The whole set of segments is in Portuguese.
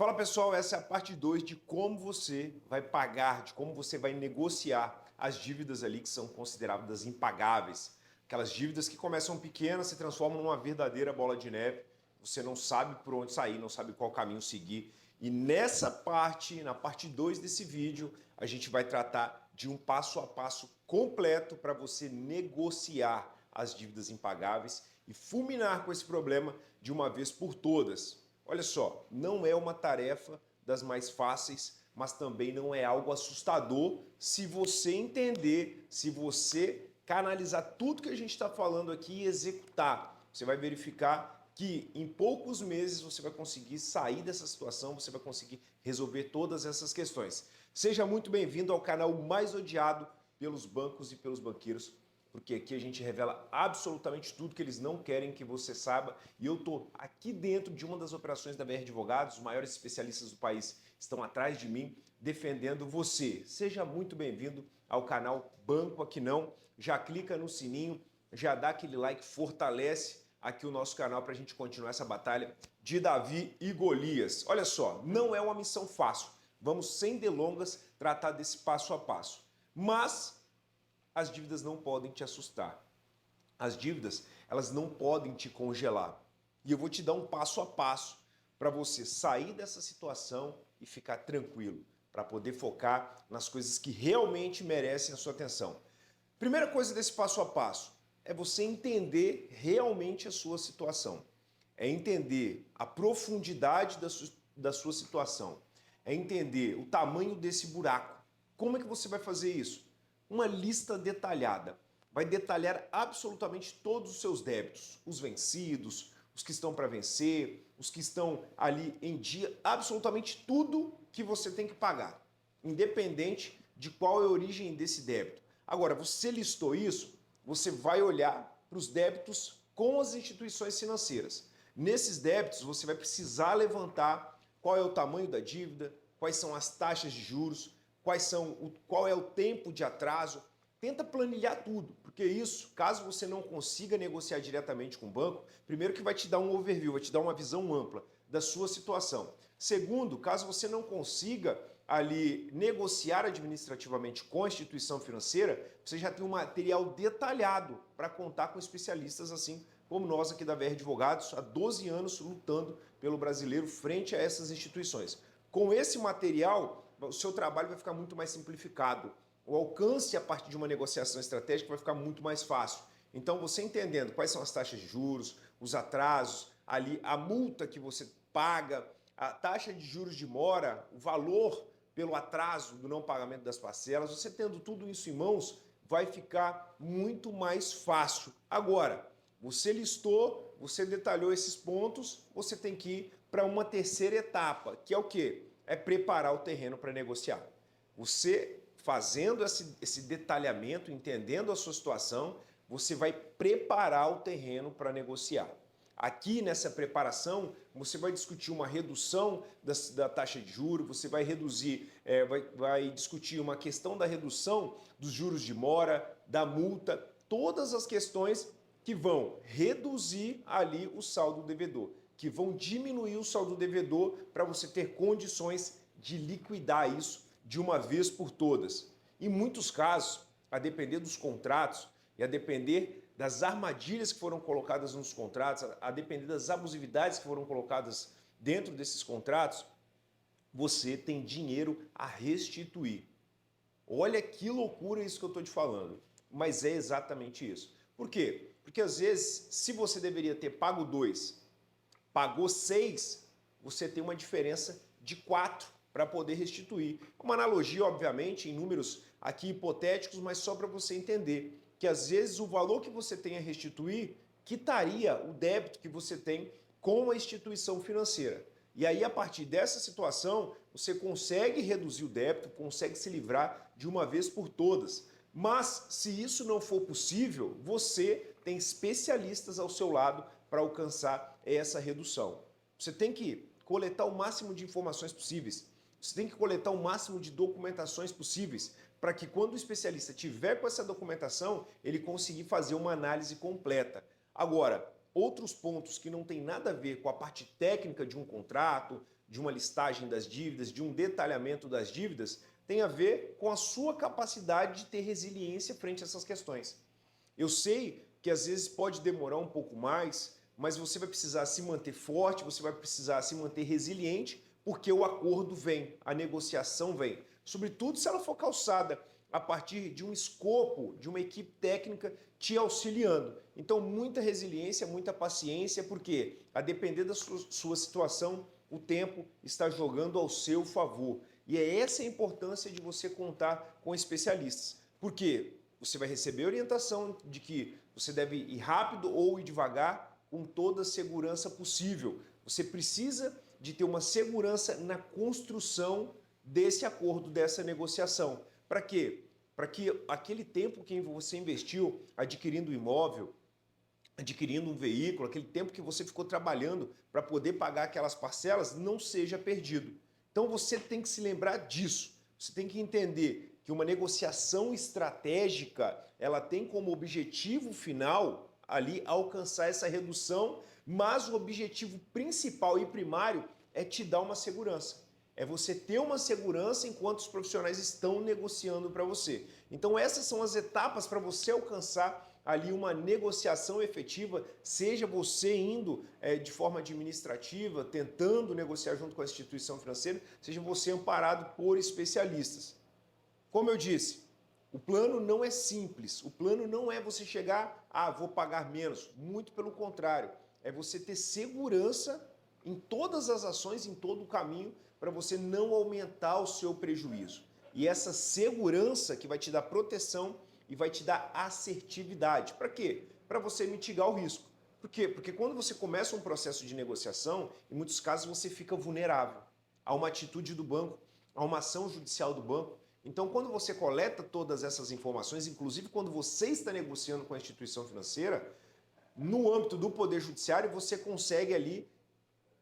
Fala pessoal, essa é a parte 2 de como você vai pagar, de como você vai negociar as dívidas ali que são consideradas impagáveis. Aquelas dívidas que começam pequenas, se transformam numa verdadeira bola de neve, você não sabe por onde sair, não sabe qual caminho seguir. E nessa parte, na parte 2 desse vídeo, a gente vai tratar de um passo a passo completo para você negociar as dívidas impagáveis e fulminar com esse problema de uma vez por todas. Olha só, não é uma tarefa das mais fáceis, mas também não é algo assustador se você entender, se você canalizar tudo que a gente está falando aqui e executar. Você vai verificar que em poucos meses você vai conseguir sair dessa situação, você vai conseguir resolver todas essas questões. Seja muito bem-vindo ao canal mais odiado pelos bancos e pelos banqueiros, porque aqui a gente revela absolutamente tudo que eles não querem que você saiba. E eu tô aqui dentro de uma das operações da BR Advogados, os maiores especialistas do país estão atrás de mim, defendendo você. Seja muito bem-vindo ao canal Banco Aqui Não. Já clica no sininho, já dá aquele like, fortalece aqui o nosso canal para a gente continuar essa batalha de Davi e Golias. Olha só, não é uma missão fácil. Vamos, sem delongas, tratar desse passo a passo. Mas as dívidas não podem te assustar. As dívidas, elas não podem te congelar. E eu vou te dar um passo a passo para você sair dessa situação e ficar tranquilo, para poder focar nas coisas que realmente merecem a sua atenção. Primeira coisa desse passo a passo é você entender realmente a sua situação. É entender a profundidade da sua situação. É entender o tamanho desse buraco. Como é que você vai fazer isso? Uma lista detalhada. Vai detalhar absolutamente todos os seus débitos, os vencidos, os que estão para vencer, os que estão ali em dia, absolutamente tudo que você tem que pagar, independente de qual é a origem desse débito. Agora, você listou isso, você vai olhar para os débitos com as instituições financeiras. Nesses débitos, você vai precisar levantar qual é o tamanho da dívida, quais são as taxas de juros, qual é o tempo de atraso. Tenta planilhar tudo, porque isso, caso você não consiga negociar diretamente com o banco, primeiro que vai te dar um overview, vai te dar uma visão ampla da sua situação. Segundo, caso você não consiga ali negociar administrativamente com a instituição financeira, você já tem um material detalhado para contar com especialistas assim como nós aqui da BR Advogados, há 12 anos lutando pelo brasileiro frente a essas instituições. Com esse material, o seu trabalho vai ficar muito mais simplificado. O alcance a partir de uma negociação estratégica vai ficar muito mais fácil. Então, você entendendo quais são as taxas de juros, os atrasos, ali a multa que você paga, a taxa de juros de mora, o valor pelo atraso do não pagamento das parcelas, você tendo tudo isso em mãos, vai ficar muito mais fácil. Agora, você listou, você detalhou esses pontos, você tem que ir para uma terceira etapa, que é o quê? É preparar o terreno para negociar. Você fazendo esse detalhamento, entendendo a sua situação, você vai preparar o terreno para negociar. Aqui nessa preparação, você vai discutir uma redução da taxa de juros, você vai reduzir, vai discutir uma questão da redução dos juros de mora, da multa, todas as questões que vão reduzir ali o saldo devedor, que vão diminuir o saldo devedor para você ter condições de liquidar isso de uma vez por todas. Em muitos casos, a depender dos contratos e a depender das armadilhas que foram colocadas nos contratos, a depender das abusividades que foram colocadas dentro desses contratos, você tem dinheiro a restituir. Olha que loucura isso que eu estou te falando, mas é exatamente isso. Por quê? Porque às vezes, se você deveria ter pago 2, pagou 6, você tem uma diferença de 4 para poder restituir. Uma analogia, obviamente, em números aqui hipotéticos, mas só para você entender que às vezes o valor que você tem a restituir quitaria o débito que você tem com a instituição financeira. E aí, a partir dessa situação, você consegue reduzir o débito, consegue se livrar de uma vez por todas. Mas, se isso não for possível, você tem especialistas ao seu lado para alcançar essa redução. Você tem que coletar o máximo de informações possíveis. Você tem que coletar o máximo de documentações possíveis para que quando o especialista tiver com essa documentação, ele conseguir fazer uma análise completa. Agora, outros pontos que não tem nada a ver com a parte técnica de um contrato, de uma listagem das dívidas, de um detalhamento das dívidas, tem a ver com a sua capacidade de ter resiliência frente a essas questões. Eu sei que às vezes pode demorar um pouco mais, mas você vai precisar se manter forte, você vai precisar se manter resiliente, porque o acordo vem, a negociação vem. Sobretudo se ela for calçada a partir de um escopo, de uma equipe técnica te auxiliando. Então, muita resiliência, muita paciência, porque a depender da sua situação, o tempo está jogando ao seu favor. E é essa a importância de você contar com especialistas. Porque você vai receber orientação de que você deve ir rápido ou ir devagar, com toda a segurança possível. Você precisa de ter uma segurança na construção desse acordo, dessa negociação. Para quê? Para que aquele tempo que você investiu adquirindo um imóvel, adquirindo um veículo, aquele tempo que você ficou trabalhando para poder pagar aquelas parcelas, não seja perdido. Então você tem que se lembrar disso. Você tem que entender que uma negociação estratégica, ela tem como objetivo final ali alcançar essa redução, mas o objetivo principal e primário é te dar uma segurança. É você ter uma segurança enquanto os profissionais estão negociando para você. Então essas são as etapas para você alcançar ali uma negociação efetiva, seja você indo de forma administrativa, tentando negociar junto com a instituição financeira, seja você amparado por especialistas. Como eu disse, o plano não é simples, o plano não é você chegar, vou pagar menos, muito pelo contrário, é você ter segurança em todas as ações, em todo o caminho, para você não aumentar o seu prejuízo. E essa segurança que vai te dar proteção e vai te dar assertividade. Para quê? Para você mitigar o risco. Por quê? Porque quando você começa um processo de negociação, em muitos casos você fica vulnerável a uma atitude do banco, a uma ação judicial do banco. Então, quando você coleta todas essas informações, inclusive quando você está negociando com a instituição financeira, no âmbito do Poder Judiciário, você consegue ali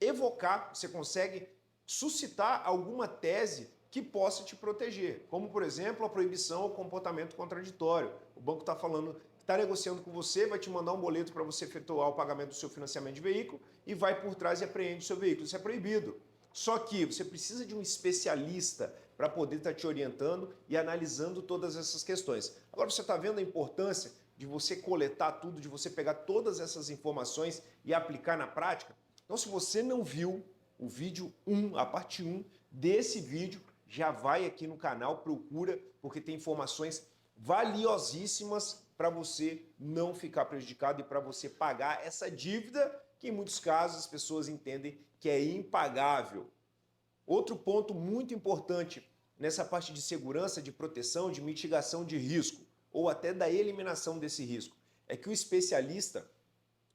evocar, você consegue suscitar alguma tese que possa te proteger, como, por exemplo, a proibição ao comportamento contraditório. O banco está falando, está negociando com você, vai te mandar um boleto para você efetuar o pagamento do seu financiamento de veículo e vai por trás e apreende o seu veículo. Isso é proibido. Só que você precisa de um especialista para poder estar te orientando e analisando todas essas questões. Agora você está vendo a importância de você coletar tudo, de você pegar todas essas informações e aplicar na prática? Então, se você não viu o vídeo 1, a parte 1 desse vídeo, já vai aqui no canal, procura, porque tem informações valiosíssimas para você não ficar prejudicado e para você pagar essa dívida que em muitos casos as pessoas entendem que é impagável. Outro ponto muito importante nessa parte de segurança, de proteção, de mitigação de risco, ou até da eliminação desse risco, é que o especialista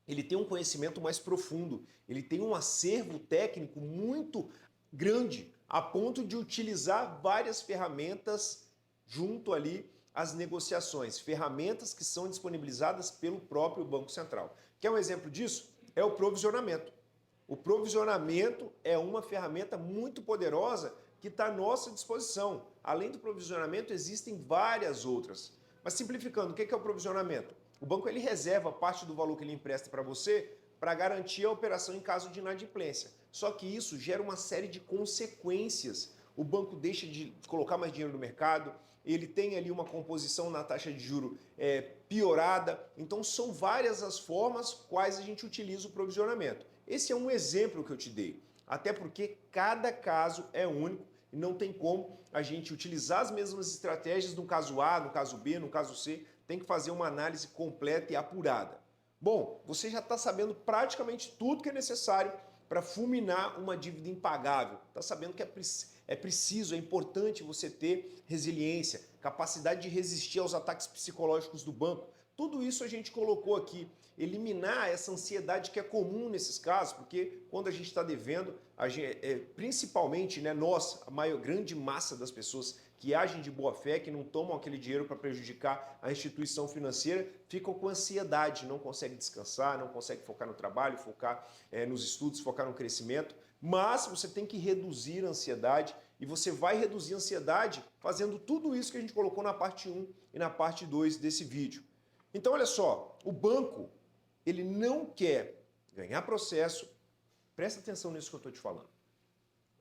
ele tem um conhecimento mais profundo, ele tem um acervo técnico muito grande, a ponto de utilizar várias ferramentas junto ali às negociações, ferramentas que são disponibilizadas pelo próprio Banco Central. Quer um exemplo disso? É o provisionamento. O provisionamento é uma ferramenta muito poderosa que está à nossa disposição. Além do provisionamento, existem várias outras. Mas simplificando, o que é o provisionamento? O banco ele reserva parte do valor que ele empresta para você para garantir a operação em caso de inadimplência. Só que isso gera uma série de consequências. O banco deixa de colocar mais dinheiro no mercado, ele tem ali uma composição na taxa de juro piorada. Então são várias as formas quais a gente utiliza o provisionamento. Esse é um exemplo que eu te dei, até porque cada caso é único e não tem como a gente utilizar as mesmas estratégias no caso A, no caso B, no caso C, tem que fazer uma análise completa e apurada. Bom, você já está sabendo praticamente tudo que é necessário para fulminar uma dívida impagável. Está sabendo que é preciso, é importante você ter resiliência, capacidade de resistir aos ataques psicológicos do banco. Tudo isso a gente colocou aqui. Eliminar essa ansiedade que é comum nesses casos, porque quando a gente está devendo, principalmente nós, a grande massa das pessoas que agem de boa fé, que não tomam aquele dinheiro para prejudicar a instituição financeira, ficam com ansiedade, não conseguem descansar, não conseguem focar no trabalho, focar nos estudos, focar no crescimento. Mas você tem que reduzir a ansiedade e você vai reduzir a ansiedade fazendo tudo isso que a gente colocou na parte 1 e na parte 2 desse vídeo. Então, olha só, o banco ele não quer ganhar processo, presta atenção nisso que eu estou te falando.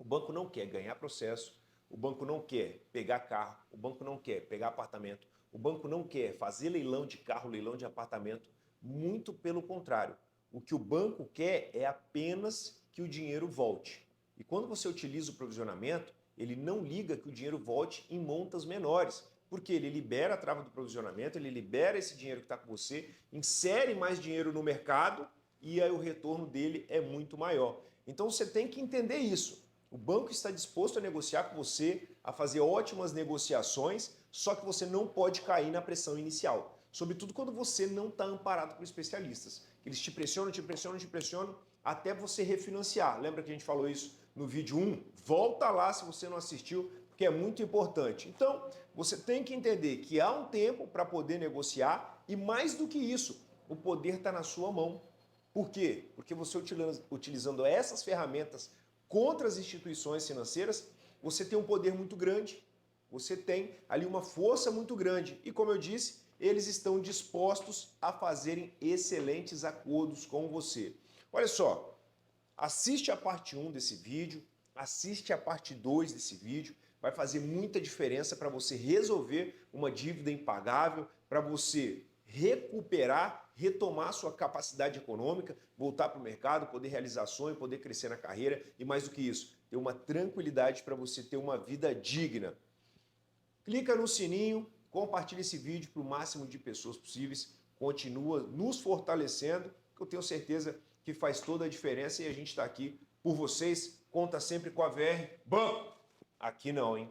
O banco não quer ganhar processo, o banco não quer pegar carro, o banco não quer pegar apartamento, o banco não quer fazer leilão de carro, leilão de apartamento, muito pelo contrário. O que o banco quer é apenas que o dinheiro volte. E quando você utiliza o provisionamento, ele não liga que o dinheiro volte em montas menores, porque ele libera a trava do provisionamento, ele libera esse dinheiro que está com você, insere mais dinheiro no mercado e aí o retorno dele é muito maior. Então você tem que entender isso. O banco está disposto a negociar com você, a fazer ótimas negociações, só que você não pode cair na pressão inicial. Sobretudo quando você não está amparado por especialistas. Eles te pressionam, te pressionam, te pressionam, até você refinanciar. Lembra que a gente falou isso no vídeo 1? Volta lá se você não assistiu, porque é muito importante. Então, você tem que entender que há um tempo para poder negociar e mais do que isso, o poder está na sua mão. Por quê? Porque você utilizando essas ferramentas contra as instituições financeiras, você tem um poder muito grande, você tem ali uma força muito grande. E como eu disse, eles estão dispostos a fazerem excelentes acordos com você. Olha só, assiste a parte 1 desse vídeo, assiste a parte 2 desse vídeo, vai fazer muita diferença para você resolver uma dívida impagável, para você recuperar, retomar sua capacidade econômica, voltar para o mercado, poder realizar sonho, poder crescer na carreira e mais do que isso, ter uma tranquilidade para você ter uma vida digna. Clica no sininho, compartilha esse vídeo para o máximo de pessoas possíveis, continua nos fortalecendo, que eu tenho certeza que faz toda a diferença e a gente está aqui por vocês. Conta sempre com a VR. Bom, aqui não, hein?